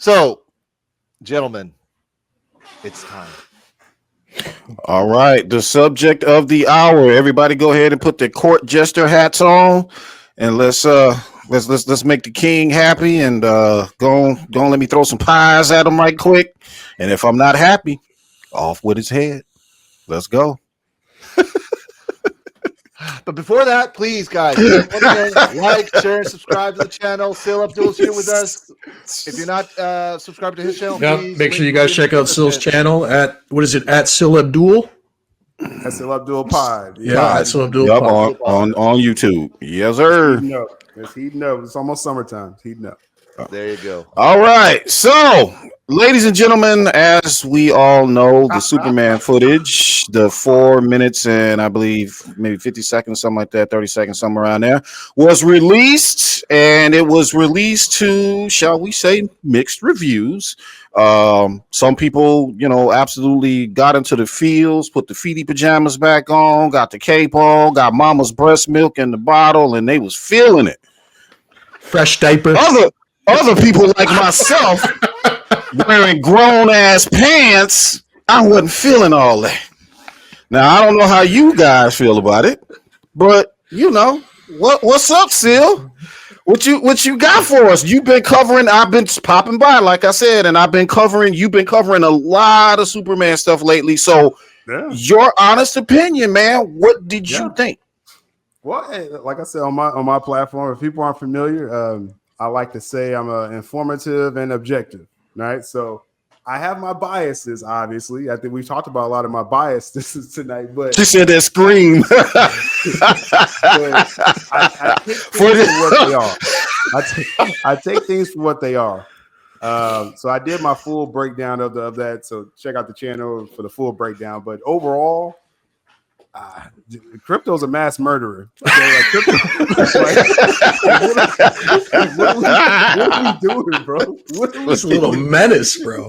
So, gentlemen, it's time. All right, the subject of the hour. Everybody, go ahead and put their court jester hats on, and let's make the king happy. And go on, let me throw some pies at him right quick. And if I'm not happy, off with his head. Let's go. But before that, please, guys, like, share, and subscribe to the channel. Sil Abdul's here with us. If you're not subscribed to his channel, please make sure you guys check out Sil's channel at Sil Abdul. That's Sil Abdul Pod. Yeah, Sil Abdul Pod on YouTube. Yes, sir. It's heating up. It's almost summertime. It's heating up. There you go. All right. So, ladies and gentlemen, as we all know, the Superman footage, the 4 minutes and I believe maybe 50 seconds, something like that, 30 seconds, somewhere around there, was released. And it was released to, shall we say, mixed reviews. Some people, absolutely got into the fields, put the feety pajamas back on, got the cape on, got mama's breast milk in the bottle, and they was feeling it. Fresh diaper. Other people like myself wearing grown-ass pants, I wasn't feeling all that. Now, I don't know how you guys feel about it, but, what's up, Sil? What you got for us? You've been covering, I've been popping by, like I said, and you've been covering a lot of Superman stuff lately, so your honest opinion, man, what did you think? Well, like I said, on my platform, if people aren't familiar, I like to say I'm informative and objective, right? So I have my biases, obviously. I think we've talked about a lot of my biases tonight, but she said that scream. I take things for what they are. I take things for what they are. So I did my full breakdown of that. So check out the channel for the full breakdown. But overall, crypto's a mass murderer. Okay? What are we doing, bro? It's a little menace, bro.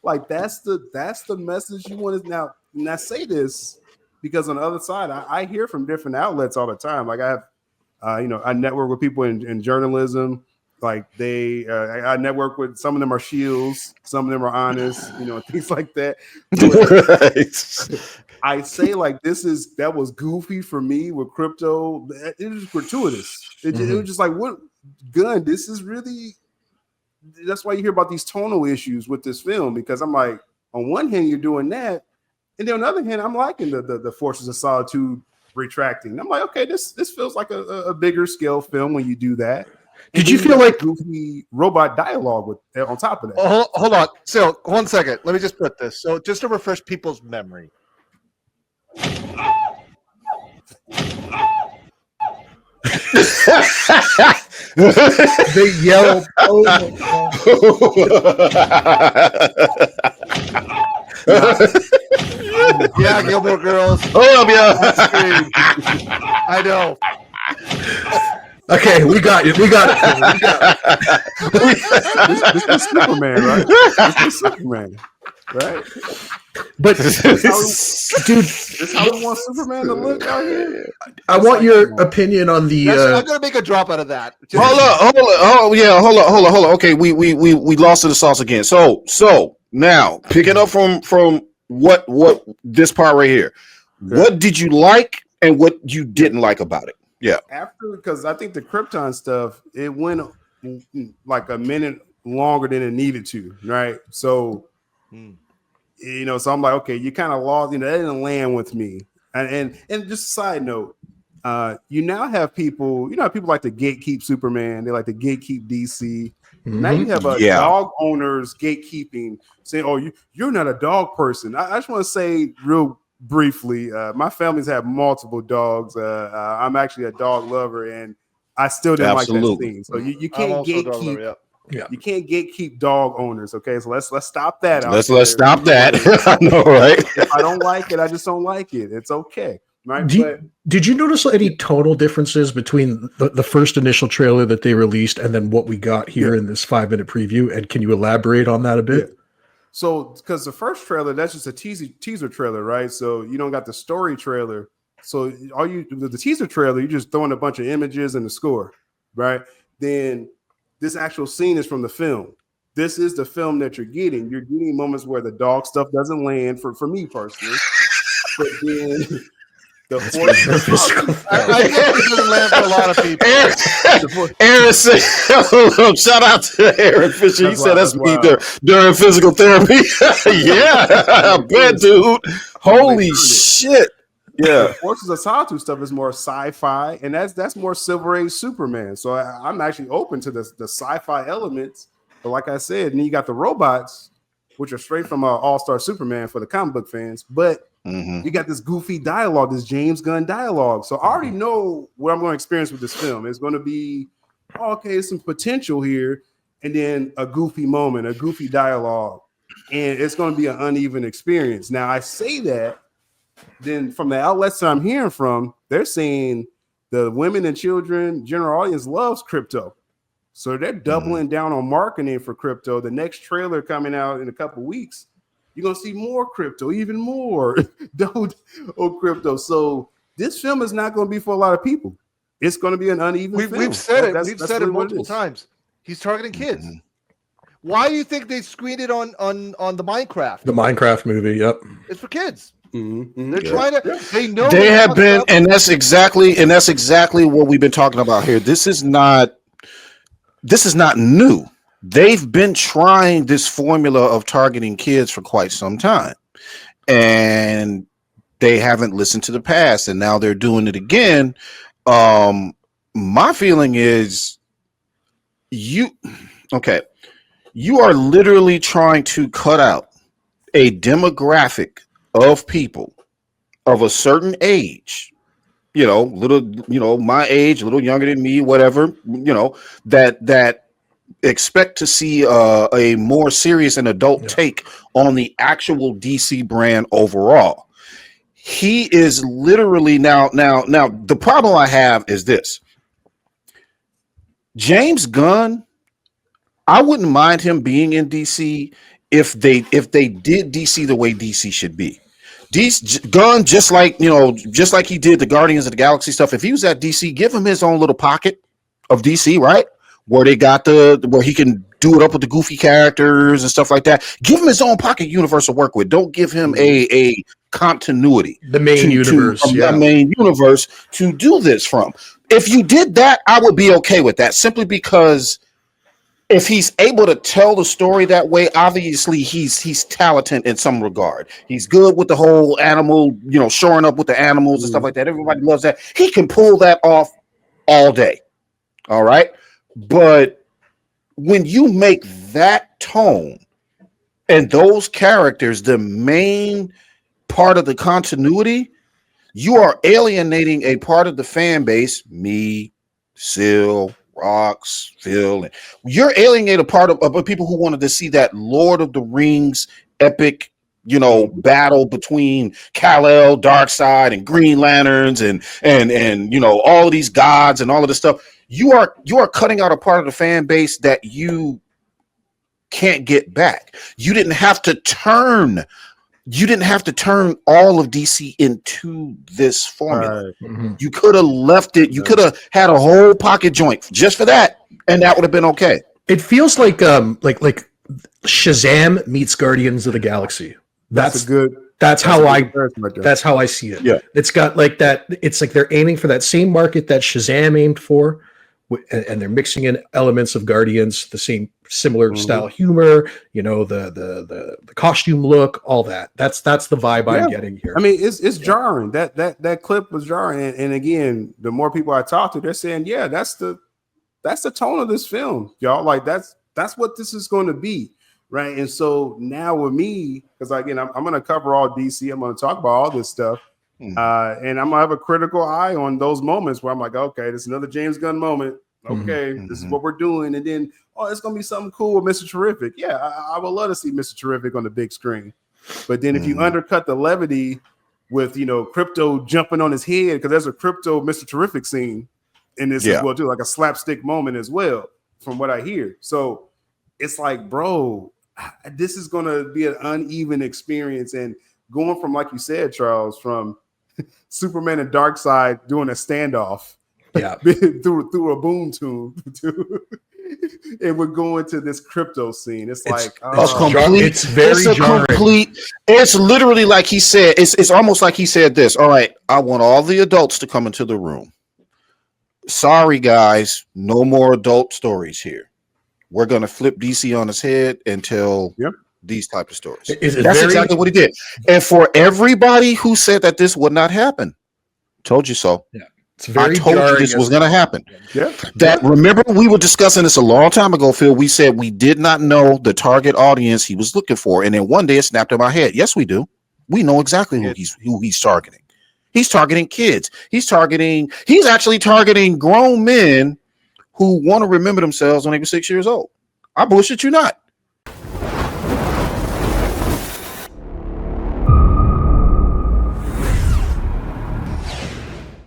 Like that's the message you want to now. And I say this because on the other side, I hear from different outlets all the time. Like I have, I network with people in journalism. Like I network with, some of them are shields, some of them are honest, things like that. I say like that was goofy for me with crypto. It was gratuitous. It was just like, what, Gunn? This is really. That's why you hear about these tonal issues with this film, because I'm like, on one hand you're doing that, and then on the other hand I'm liking the Forces of Solitude retracting. I'm like, okay, this feels like a bigger scale film when you do that. Did you feel like goofy robot dialogue on top of that? Oh, hold on. So 1 second. Let me just put this. So just to refresh people's memory. They yell. Yeah, Gilmore Girls. Hold up, yeah. I know. Okay, we got it. This is Superman, right? This is Superman, right? But dude, this is how we want Superman to look out here. I want your opinion on the. I'm gonna make a drop out of that. Hold up. Oh yeah, hold up. Okay, we lost to the sauce again. So now picking up from what this part right here. Okay. What did you like and what you didn't like about it? Yeah. Because I think the Krypton stuff, it went like a minute longer than it needed to, right? So, so I'm like, okay, you kind of lost, that didn't land with me. And just a side note, you now have people, people like to gatekeep Superman, they like to gatekeep DC. Now you have dog owners gatekeeping, saying, oh, you're not a dog person. I just want to say real briefly, my family's had multiple dogs. I'm actually a dog lover, and I still didn't like that scene. So you can't gatekeep. You can't gatekeep dog owners. Okay, so let's stop that. Let's stop that. I know, right? If I don't like it, I just don't like it. It's okay. Right? Did you notice any tonal differences between the first initial trailer that they released and then what we got here in this 5-minute preview? And can you elaborate on that a bit? Yeah. So, because the first trailer, that's just a teaser trailer, right? So you don't got the story trailer. So the teaser trailer, you're just throwing a bunch of images and the score, right? Then this actual scene is from the film. this is the film that you're getting. You're getting moments where the dog stuff doesn't land for me personally, but then the force. I guess it doesn't land for a lot of people. Aaron said, shout out to Aaron Fisher. He said that's me during physical therapy. Yeah, I bet, dude. Holy shit. Yeah. The Forces of Solitude stuff is more sci-fi, and that's more Silver Age Superman. So I'm actually open to the sci-fi elements. But like I said, and then you got the robots, which are straight from All-Star Superman for the comic book fans. But you got this goofy dialogue, this James Gunn dialogue. So I already know what I'm going to experience with this film. It's going to be, okay, there's some potential here, and then a goofy moment, a goofy dialogue, and it's going to be an uneven experience. Now, I say that, then from the outlets that I'm hearing from, they're saying the women and children general audience loves crypto. So they're doubling down on marketing for crypto. The next trailer coming out in a couple of weeks, you're going to see more crypto, even more crypto. So this film is not going to be for a lot of people. It's going to be an uneven film. We've said it. We've said it multiple times. He's targeting kids. Why do you think they screened it on the Minecraft? The Minecraft movie, yep. It's for kids. They're trying to. They know they have been, and that's exactly what we've been talking about here. This is not new. They've been trying this formula of targeting kids for quite some time, and they haven't listened to the past, and now they're doing it again. My feeling is you are literally trying to cut out a demographic of people of a certain age, my age, a little younger than me, whatever, that expect to see a more serious and adult take on the actual DC brand overall. He is literally now the problem I have is this. James Gunn, I wouldn't mind him being in DC if they did DC the way DC should be. Gunn, just like he did the Guardians of the Galaxy stuff, if he was at DC, give him his own little pocket of DC, right? Where they got where he can do it up with the goofy characters and stuff like that. Give him his own pocket universe to work with. Don't give him a continuity. The main universe. The main universe to do this from. If you did that, I would be okay with that, simply because if he's able to tell the story that way, obviously he's talented in some regard. He's good with the whole animal, shoring up with the animals and stuff like that. Everybody loves that. He can pull that off all day. All right. But when you make that tone and those characters the main part of the continuity, you are alienating a part of the fan base, me, Sil, Rocks, Phil, and you're alienating a part of people who wanted to see that Lord of the Rings epic, battle between Kal-El, Darkseid, and Green Lanterns, and all of these gods and all of this stuff. You are cutting out a part of the fan base that you can't get back. You didn't have to turn all of DC into this formula. You could have left it. You could have had a whole pocket joint just for that, and that would have been okay. It feels like Shazam meets Guardians of the Galaxy. That's how I see it. Yeah. It's got like that. It's like they're aiming for that same market that Shazam aimed for, and they're mixing in elements of Guardians, the same similar style humor, the costume look, all that. That's the vibe I'm getting here. I mean, it's jarring. That clip was jarring, and again, the more people I talk to, they're saying, yeah, that's the tone of this film, y'all. Like that's what this is going to be, right? And so now with me, because again, I'm going to cover all DC. I'm going to talk about all this stuff. And I'm gonna have a critical eye on those moments where I'm like, okay, this is another James Gunn moment. Okay, this is what we're doing, and then it's gonna be something cool with Mr. Terrific. Yeah, I would love to see Mr. Terrific on the big screen. But then if you undercut the levity with crypto jumping on his head, because there's a crypto Mr. Terrific scene in this as well too, like a slapstick moment as well, from what I hear. So it's like, bro, this is gonna be an uneven experience, and going from, like you said, Charles, from Superman and Darkseid doing a standoff, through a boom tube, and we're going to this crypto scene. It's like it's very jarring. It's literally like he said. It's almost like he said this. All right, I want all the adults to come into the room. Sorry, guys, no more adult stories here. We're gonna flip DC on his head and tell these type of stories. That's exactly what he did. And for everybody who said that this would not happen, told you so. Yeah. I told you this was going to happen. Yeah. Remember, we were discussing this a long time ago, Phil. We said we did not know the target audience he was looking for. And then one day it snapped in my head. Yes, we do. We know exactly who he's targeting. He's targeting kids. He's actually targeting grown men who want to remember themselves when they were 6 years old. I bullshit you not.